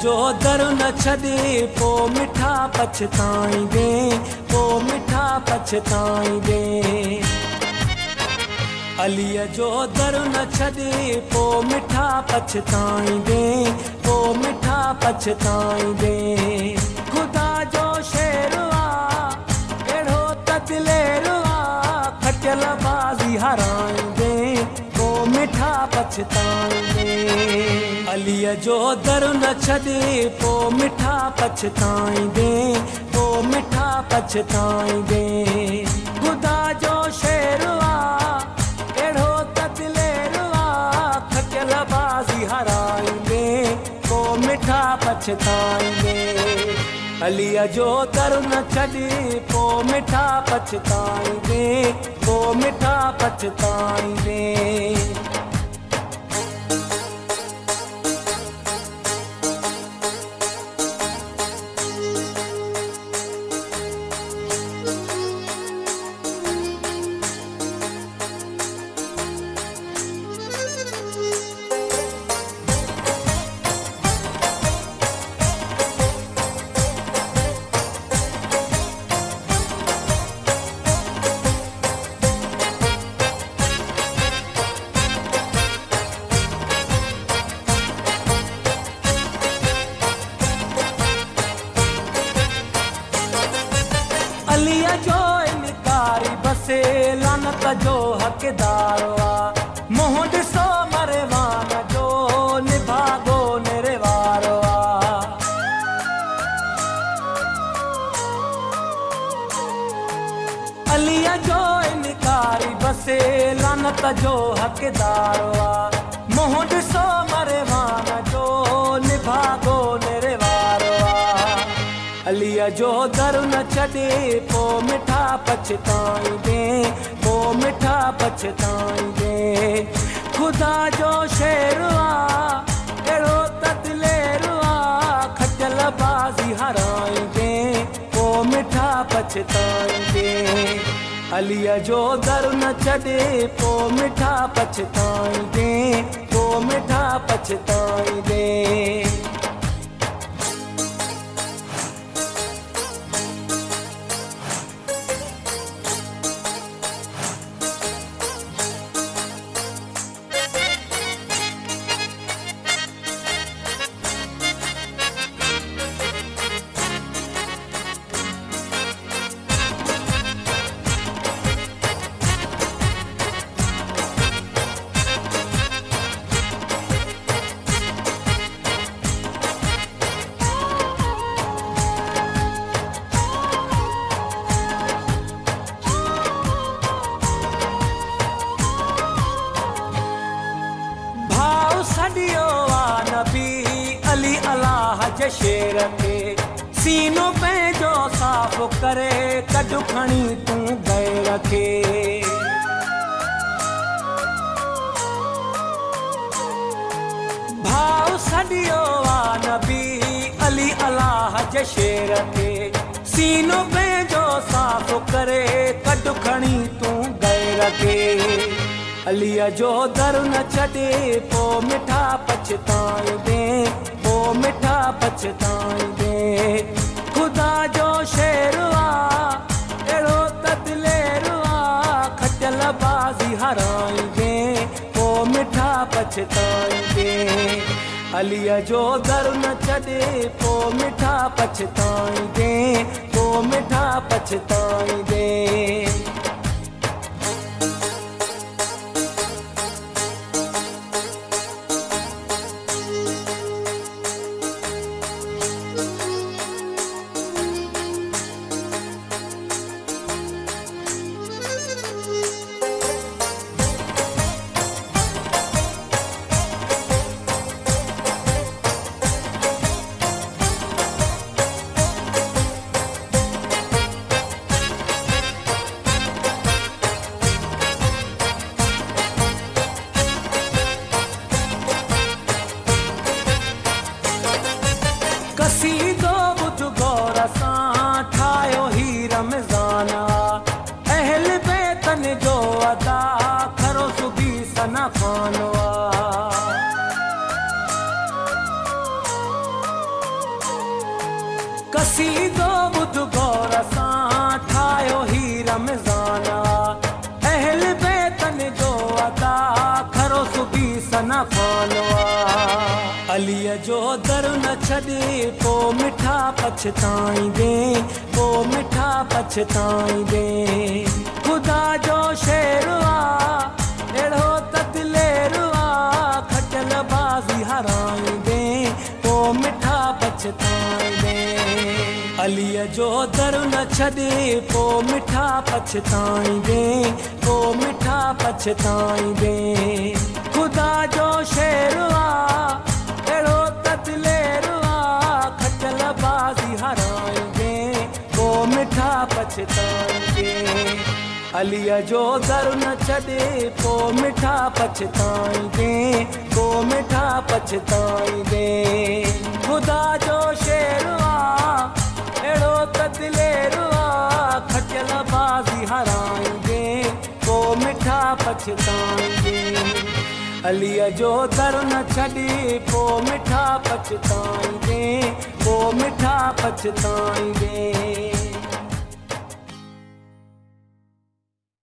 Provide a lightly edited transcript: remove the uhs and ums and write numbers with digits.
जो दर न छॾे पोइ मिठा पछताईंदे, पोइ मिठा पछताईंदे। अलीअ जो दर न छॾे पोइ मिठा पछताईंदे, पोइ मिठा पछताईंदे। ख़ुदा जो शेर अहिड़ो त दिलेर खटियल बाज़ी हाराईंदे, पोइ मिठा पछताईंदे। अलीअ जो दर न छॾे पोइ मिठा पछताईंदे, पोइ मिठा पछताईंदे। ख़ुदा जो शेर अहिड़ो त दिलेर खटियल बाज़ी हाराईंदे, पोइ मिठा पछताईंदे। अलीअ जो दर न छॾे पोइ मिठा पछताईंदे, पोइ मिठा पछताईंदे। अलीअ जो इनकारी बसे लानत जो हक़दार आ, मुंहुं ॾिसो मरेवान जो निभागो निरवार आ। अलीअ जो इनकारी बसे लानत जो हक़दार आ, मुंहुं ॾिसो मरेवान जो निभागो निरवार आ। अलीअ जो दर न छॾे पोइ मिठा पछताईंदे, पोइ मिठा पछताईंदे। ख़ुदा जो शेर अहिड़ो त दिलेर खटियल बाज़ी हाराईंदे, पोइ मिठा पछताईंदे। अलीअ जो दर न छॾे पोइ मिठा पछताईंदे, पोइ मिठा पछताईंदे। सॾियो आ नबी अली अलाह जे शेर खे, सीनो पंहिंजो साफ़ करे कॾु खणी तूं गैर खे। भाउ सॾियो आ नबी अली अलाह जे शेर खे, सीनो पंहिंजो साफ़ करे कॾु खणी तूं गैर खे। अलीअ जो दर न छॾे पोइ मिठा पछताईंदे, पोइ मिठा पछताईंदे। ख़ुदा जो शेर अहिड़ो त दिलेर खटियल बाज़ी हाराईंदे, पोइ मिठा पछताईंदे। अलीअ जो दर न छॾे पोइ मिठा पछताईंदे, पोइ मिठा पछताईंदे। छॾे पोइ मिठा पछताईंदे, पोइ मिठा पछताईंदे। ख़ुदा जो शेर आहे अहिड़ो त दिलेर आहे, खटियल बाज़ी हराईंदे पोइ मिठा पछताईंदे। अलीअ जो दर न छॾे पोइ मिठा पछताईंदे, पोइ मिठा पछताईंदे। ख़ुदा जो शेर आहे अहिड़ो त दिलेर आहे, खटियल बाज़ी हराईंदे पोइ मिठा पछताईंदे। अलीअ जो दर न छॾे पोइ मिठा पछताईंदे, पोइ मिठा पछताईंदे। ख़ुदा जो शेर आहे अहिड़ो त दिलेर आहे, खटियल बाज़ी हराईंदे पोइ मिठा पछताईंदे। अलीअ जो दर न छॾे पोइ मिठा पछताईंदे, पोइ मिठा पछताईंदे।